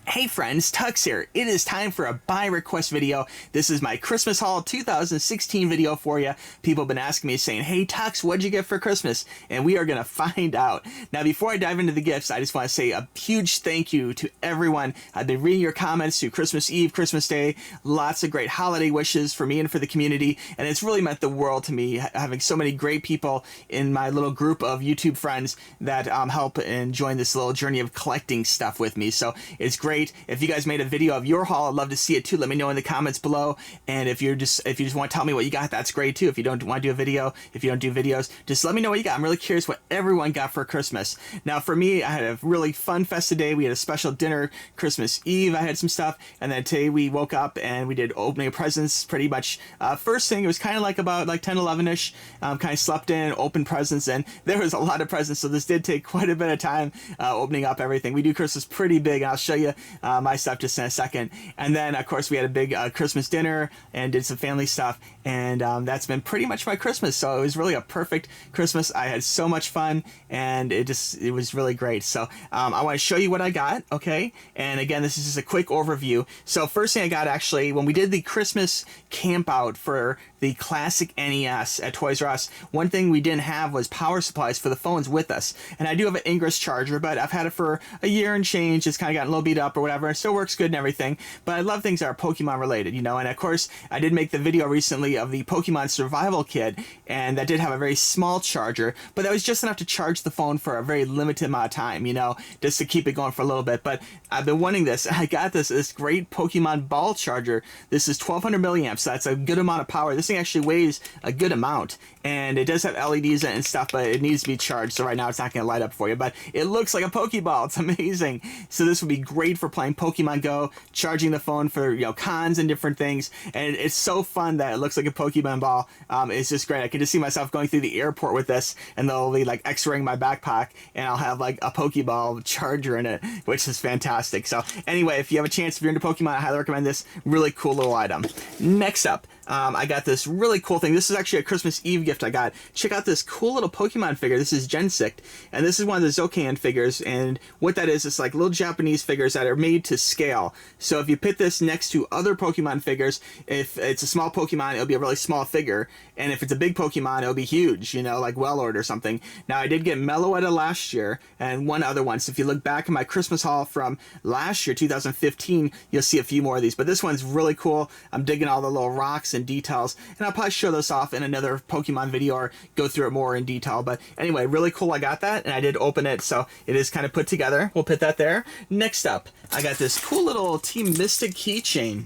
Hey friends, Tuxx here. It is time for a buy request video. This is my Christmas haul 2016 video for you. People have been asking me saying, hey Tuxx, what'd you get for Christmas? And we are going to find out. Now before I dive into the gifts, I just want to say a huge thank you to everyone. I've been reading your comments through Christmas Eve, Christmas Day. Lots of great holiday wishes for me and for the community. And it's really meant the world to me, having so many great people in my little group of YouTube friends that help and join this little journey of collecting stuff with me. So it's great. If you guys made a video of your haul, I'd love to see it too. Let me know in the comments below. And if you just want to tell me what you got, that's great too. If you don't want to do a video, if you don't do videos, just let me know what you got. I'm really curious what everyone got for Christmas. Now for me, I had a really fun festive day. We had a special dinner Christmas Eve. I had some stuff, and then today we woke up and we did opening of presents pretty much. First thing, it was kind of like about 10, 11ish. Kind of slept in, opened presents, and there was a lot of presents. So this did take quite a bit of time opening up everything. We do Christmas pretty big, and I'll show you my stuff just in a second. And then of course we had a big Christmas dinner and did some family stuff, and that's been pretty much my Christmas. So it was really a perfect Christmas. I had so much fun, and it was really great. So I want to show you what I got, okay? And again, this is just a quick overview. So first thing I got, actually, when we did the Christmas camp out for the classic NES at Toys R Us, one thing we didn't have was power supplies for the phones with us. And I do have an Ingress charger, but I've had it for a year and change. It's kind of gotten a little beat up or whatever. It still works good and everything, but I love things that are Pokemon related, you know. And of course, I did make the video recently of the Pokemon Survival Kit, and that did have a very small charger, but that was just enough to charge the phone for a very limited amount of time, you know, just to keep it going for a little bit. But I've been wanting this. I got this great Pokemon ball charger. This is 1200 milliamps, so that's a good amount of power. This thing actually weighs a good amount, and it does have LEDs in it and stuff, but it needs to be charged, so right now it's not going to light up for you, but it looks like a Pokeball. It's amazing. So this would be great for playing Pokemon Go, charging the phone for, you know, cons and different things, and it's so fun that it looks like a Pokemon ball. It's just great. I can just see myself going through the airport with this, and they'll be like X-raying my backpack, and I'll have like a Pokeball charger in it, which is fantastic. So anyway, if you have a chance, if you're into Pokemon, I highly recommend this. Really cool little item. Next up, I got this really cool thing. This is actually a Christmas Eve gift I got. Check out this cool little Pokemon figure. This is Gensict, and this is one of the Zokan figures, and what that is, it's like little Japanese figures that are made to scale. So if you put this next to other Pokemon figures, if it's a small Pokemon, it'll be a really small figure, and if it's a big Pokemon, it'll be huge, you know, like Wellord or something. Now, I did get Meloetta last year, and one other one. So if you look back at my Christmas haul from last year, 2015, you'll see a few more of these, but this one's really cool. I'm digging all the little rocks and details, and I'll probably show this off in another Pokemon video or go through it more in detail. But anyway, really cool. I got that, and I did open it, so it is kind of put together. We'll put that there. Next up, I got this cool little Team Mystic keychain.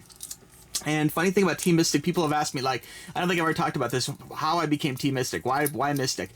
And funny thing about Team Mystic, people have asked me, like, I don't think I've ever talked about this, how I became Team Mystic, why Mystic.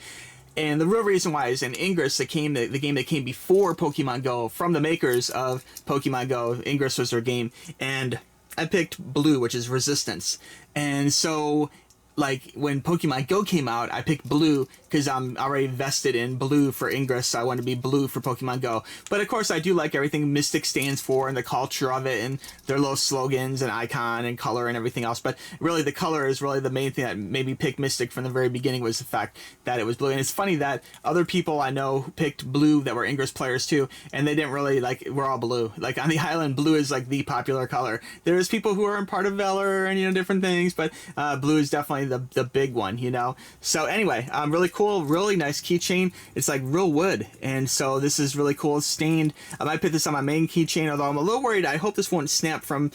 And the real reason why is in Ingress, the game that came before Pokemon Go, from the makers of Pokemon Go. Ingress was their game, and I picked Blue, which is Resistance. And so, like, when Pokemon Go came out, I picked Blue because I'm already vested in Blue for Ingress, so I want to be Blue for Pokemon Go. But of course, I do like everything Mystic stands for and the culture of it and their little slogans and icon and color and everything else. But really, the color is really the main thing that made me pick Mystic from the very beginning, was the fact that it was blue. And it's funny that other people I know picked Blue that were Ingress players too, and they didn't really, like, we're all blue. Like, on the island, blue is like the popular color. There's people who are part of Valor and, you know, different things, but blue is definitely the big one, you know. So anyway, really cool, really nice keychain. It's like real wood, and so this is really cool. It's stained. I might put this on my main keychain, although I'm a little worried. I hope this won't snap from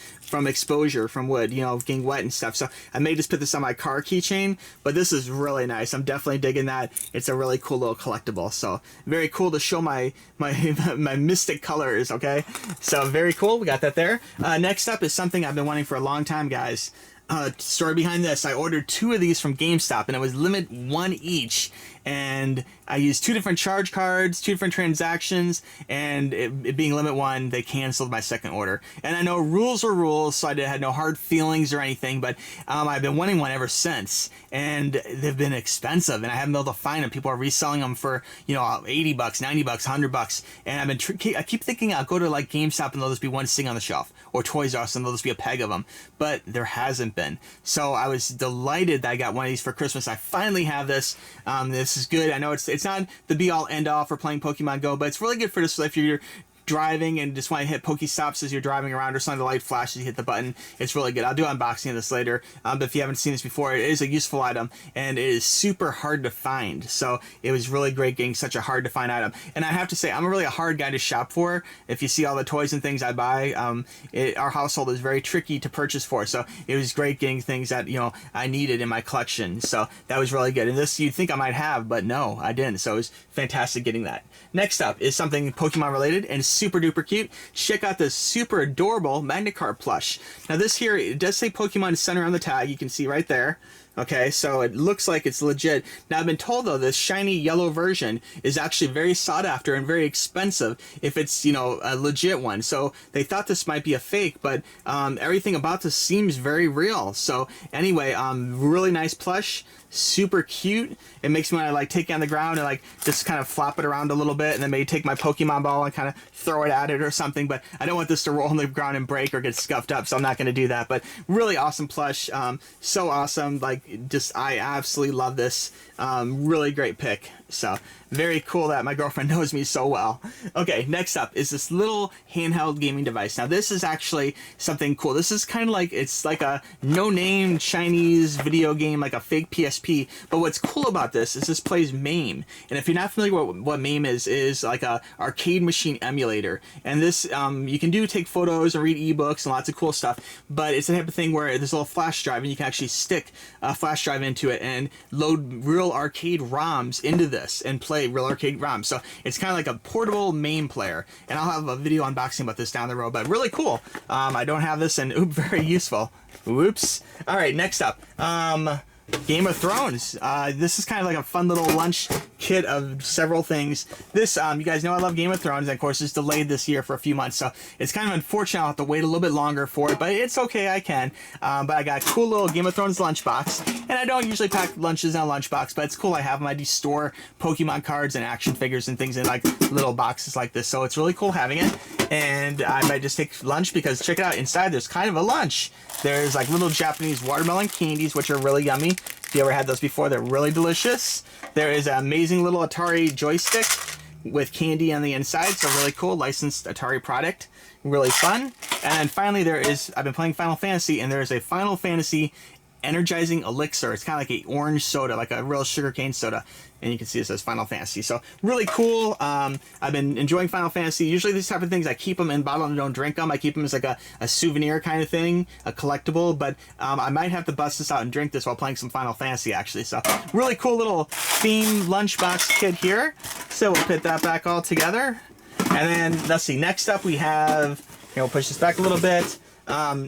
exposure from wood, you know, getting wet and stuff. So I may just put this on my car keychain, but this is really nice. I'm definitely digging that. It's a really cool little collectible. So very cool to show my my Mystic colors. Okay, so very cool. We got that there. Next up is something I've been wanting for a long time, guys. Story behind this: I ordered 2 of these from GameStop, and it was limit 1 each, and I used 2 different charge cards, 2 different transactions, and it being limit 1, they canceled my second order. And I know rules are rules, so I had no hard feelings or anything, but I've been wanting one ever since, and they've been expensive, and I haven't been able to find them. People are reselling them for, you know, 80 bucks, 90 bucks, 100 bucks, and I keep thinking I'll go to like GameStop and there'll just be one sitting on the shelf, or Toys R Us and there'll just be a peg of them, but there hasn't been. So I was delighted that I got one of these for Christmas. I finally have this. This is good. I know it's not the be all end all for playing Pokemon Go, but it's really good for this if you're driving and just want to hit Pokestops as you're driving around, or something, the light flashes, you hit the button. It's really good. I'll do an unboxing of this later, but if you haven't seen this before, it is a useful item, and it is super hard to find. So it was really great getting such a hard to find item. And I have to say, I'm really a hard guy to shop for. If you see all the toys and things I buy, our household is very tricky to purchase for. So it was great getting things that, you know, I needed in my collection. So that was really good. And this you'd think I might have, but no, I didn't. So it was fantastic getting that. Next up is something Pokemon related and super duper cute. Check out this super adorable Magnecar plush. Now this here, it does say Pokemon Center on the tag. You can see right there. Okay, so it looks like it's legit. Now, I've been told, though, this shiny yellow version is actually very sought after and very expensive if it's, you know, a legit one. So they thought this might be a fake, but everything about this seems very real. So anyway, really nice plush. Super cute. It makes me want to like take it on the ground and like just kind of flop it around a little bit, and then maybe take my Pokemon ball and kind of throw it at it or something. But I don't want this to roll on the ground and break or get scuffed up, so I'm not going to do that. But really awesome plush. So awesome. Like, just I absolutely love this. Really great pick. So very cool that my girlfriend knows me so well. Okay, next up is this little handheld gaming device. Now this is actually something cool. This is kind of like, it's like a no-name Chinese video game, like a fake PSP. But what's cool about this is this plays MAME. And if you're not familiar with what MAME is like a arcade machine emulator. And this, you can take photos and read ebooks and lots of cool stuff. But it's the type of thing where there's a little flash drive, and you can actually stick a flash drive into it and load real arcade ROMs into this and play real arcade ROMs. So it's kind of like a portable MAME player, and I'll have a video unboxing about this down the road, but really cool. I don't have this, and very useful. Whoops. All right, next up, Game of Thrones. This is kind of like a fun little lunch kit of several things. This, you guys know I love Game of Thrones, and of course it's delayed this year for a few months, so it's kind of unfortunate I'll have to wait a little bit longer for it, but it's okay, I can. But I got a cool little Game of Thrones lunchbox, and I don't usually pack lunches in a lunchbox, but it's cool I have them. I do store Pokemon cards and action figures and things in like little boxes like this, so it's really cool having it. And I might just take lunch, because check it out, inside there's kind of a lunch. There's like little Japanese watermelon candies, which are really yummy. If you ever had those before, they're really delicious. There is an amazing little Atari joystick with candy on the inside, so really cool, licensed Atari product, really fun. And then finally I've been playing Final Fantasy, and there's a Final Fantasy energizing elixir. It's kind of like an orange soda, like a real sugarcane soda, and you can see it says Final Fantasy. So really cool. I've been enjoying Final Fantasy. Usually these type of things, I keep them in bottle and don't drink them. I keep them as like a souvenir kind of thing, a collectible, but I might have to bust this out and drink this while playing some Final Fantasy, actually. So really cool little theme lunchbox kit here. So we'll put that back all together. And then let's see, next up we have, here, we'll push this back a little bit.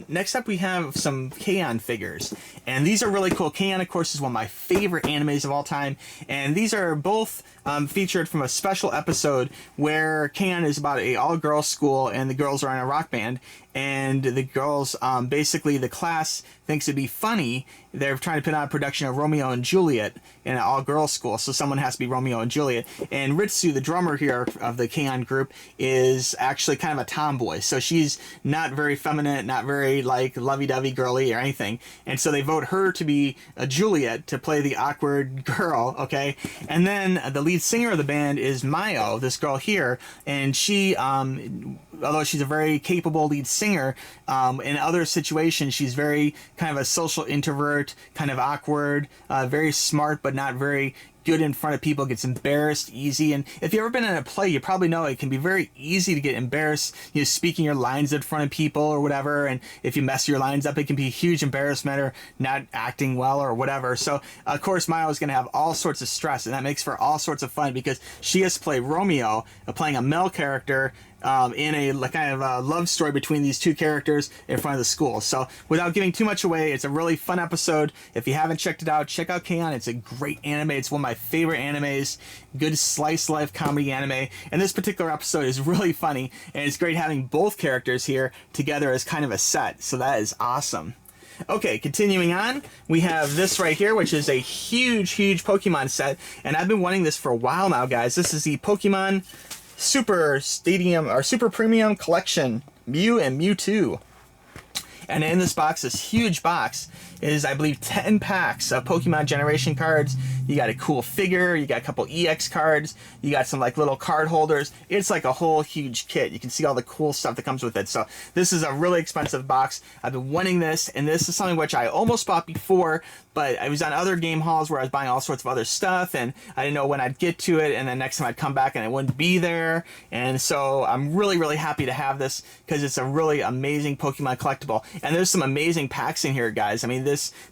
Next up we have some K-On! Figures, and these are really cool. K-On!, of course, is one of my favorite animes of all time, and these are both featured from a special episode where K-On! Is about a all-girls school, and the girls are in a rock band, and the girls, basically the class thinks it'd be funny. They're trying to put on a production of Romeo and Juliet in an all-girls school, so someone has to be Romeo and Juliet. And Ritsu, the drummer here of the K-On! Group, is actually kind of a tomboy, so she's not very feminine, not very like lovey-dovey girly or anything. And so they vote her to be a Juliet, to play the awkward girl, okay? And then the lead singer of the band is Mayo, this girl here, and she, although she's a very capable lead singer, in other situations she's very kind of a social introvert, kind of awkward, very smart but not very good in front of people, gets embarrassed easy. And if you've ever been in a play, you probably know it can be very easy to get embarrassed, you know, speaking your lines in front of people or whatever. And if you mess your lines up, it can be a huge embarrassment, or not acting well or whatever. So of course Maya is going to have all sorts of stress, and that makes for all sorts of fun, because she has to play Romeo, playing a male character, in a kind of a love story between these two characters in front of the school. So without giving too much away, it's a really fun episode. If you haven't checked it out, check out K-On! It's a great anime. It's one of my favorite animes. Good slice life comedy anime. And this particular episode is really funny, and it's great having both characters here together as kind of a set. So that is awesome. Okay, continuing on, we have this right here, which is a huge Pokemon set, and I've been wanting this for a while now, guys. This is the Pokemon Super Stadium, or Super Premium Collection, Mew and Mewtwo. And in this box, this huge box, is I believe 10 packs of Pokemon Generation cards. You got a cool figure, you got a couple EX cards, you got some like little card holders. It's like a whole huge kit. You can see all the cool stuff that comes with it. So this is a really expensive box. I've been wanting this, and this is something which I almost bought before, but I was on other game hauls where I was buying all sorts of other stuff, and I didn't know when I'd get to it, and then next time I'd come back and it wouldn't be there. And so I'm really, really happy to have this because it's a really amazing Pokemon collectible. And there's some amazing packs in here, guys. I mean,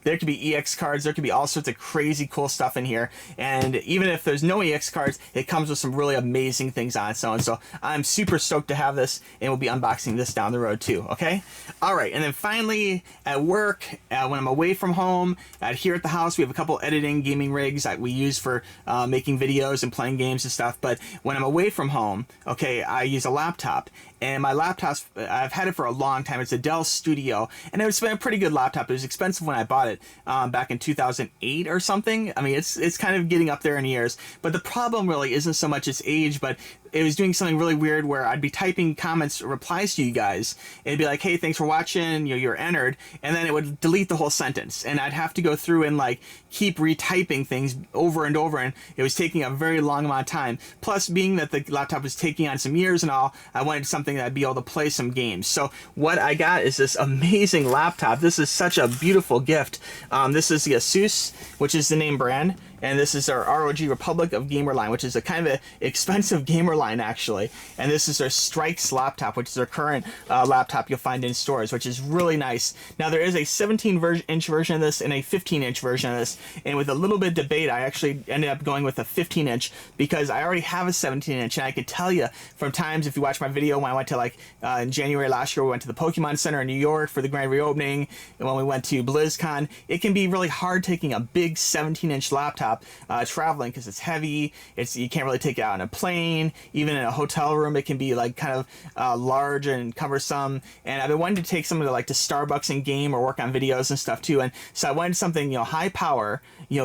there could be EX cards, there could be all sorts of crazy cool stuff in here. And even if there's no EX cards, it comes with some really amazing things on its own. So I'm super stoked to have this, and we'll be unboxing this down the road too, okay? All right, and then finally at work, when I'm away from home, here at the house, we have a couple editing gaming rigs that we use for making videos and playing games and stuff. But when I'm away from home, okay, I use a laptop. And my laptop's, I've had it for a long time. It's a Dell Studio, and it's been a pretty good laptop. It was expensive when I bought it back in 2008 or something. I mean, it's kind of getting up there in years. But the problem really isn't so much its age, but it was doing something really weird where I'd be typing comments, replies to you guys. It'd be like, hey, thanks for watching, you're entered. And then it would delete the whole sentence. And I'd have to go through and like keep retyping things over and over. And it was taking a very long amount of time. Plus, being that the laptop was taking on some years and all, I wanted something that I'd be able to play some games. So what I got is this amazing laptop. This is such a beautiful gift. This is the Asus, which is the name brand. And this is our ROG Republic of Gamer line, which is a kind of an expensive gamer line, actually. And this is our Strix laptop, which is our current laptop you'll find in stores, which is really nice. Now, there is a 17-inch version of this and a 15-inch version of this. And with a little bit of debate, I actually ended up going with a 15-inch because I already have a 17-inch. And I can tell you from times, if you watch my video, when I went to, like, in January last year, we went to the Pokemon Center in New York for the grand reopening. And when we went to BlizzCon, it can be really hard taking a big 17-inch laptop traveling because it's heavy. You can't really take it out on a plane. Even in a hotel room, it can be like kind of large and cumbersome. And I've been wanting to take something to like to Starbucks and game or work on videos and stuff too. And so I wanted something, high power,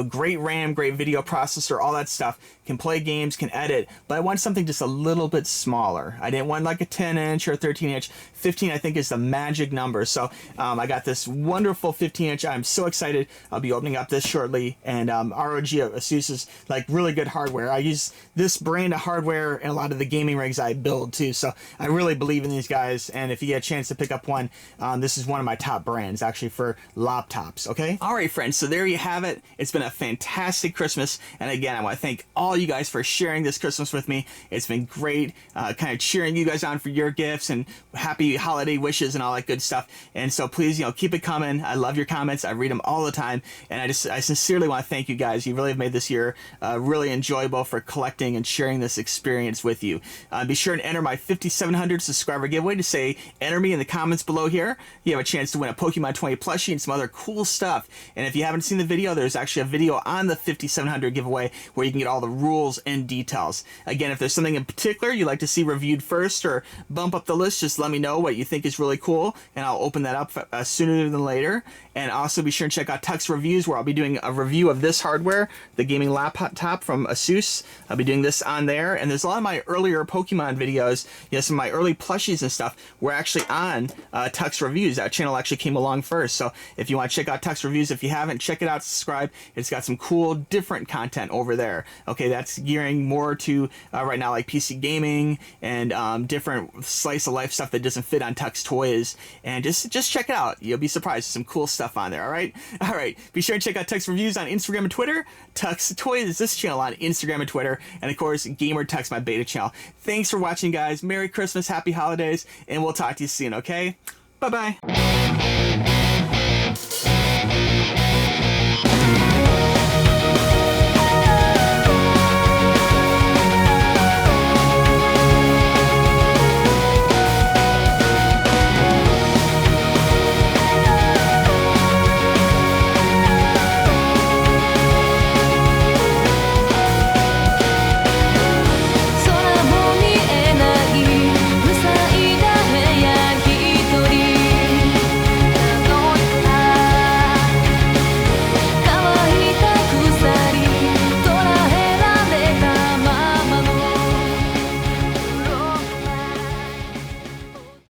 great RAM, great video processor, all that stuff. Can play games, can edit, but I want something just a little bit smaller. I didn't want like a 10-inch or a 13-inch. 15, I think, is the magic number. So I got this wonderful 15-inch. I'm so excited. I'll be opening up this shortly. And ROG Asus is like really good hardware. I use this brand of hardware in a lot of the gaming rigs I build too. So I really believe in these guys. And if you get a chance to pick up one, this is one of my top brands actually for laptops. Okay. All right, friends. So there you have it. It's been a fantastic Christmas. And again, I want to thank all you guys for sharing this Christmas with me. It's been great, kind of cheering you guys on for your gifts and happy holiday wishes and all that good stuff. And so please, keep it coming. I love your comments. I read them all the time. And I sincerely want to thank you guys. You really have made this year really enjoyable for collecting and sharing this experience with you. Be sure to enter my 5,700 subscriber giveaway to say, enter me in the comments below here. You have a chance to win a Pokemon 20 plushie and some other cool stuff. And if you haven't seen the video, there's actually a video on the 5,700 giveaway where you can get all the rules and details. Again, if there's something in particular you'd like to see reviewed first or bump up the list, just let me know what you think is really cool, and I'll open that up sooner than later. And also be sure and check out Tuxx Reviews, where I'll be doing a review of this hardware, the gaming laptop from Asus. I'll be doing this on there. And there's a lot of my earlier Pokemon videos, some of my early plushies and stuff were actually on Tuxx Reviews. That channel actually came along first. So if you want to check out Tuxx Reviews, if you haven't, check it out, subscribe. It's got some cool, different content over there. Okay, that's gearing more to right now like PC gaming and different slice of life stuff that doesn't fit on Tuxx Toys. And just check it out. You'll be surprised. There's some cool stuff on there. All right. Be sure to check out Tuxx Reviews on Instagram and Twitter. Tuxx Toys is this channel on Instagram and Twitter. And of course, Gamer Tuxx, my beta channel. Thanks for watching, guys. Merry Christmas, happy holidays, and we'll talk to you soon. Okay. Bye-bye.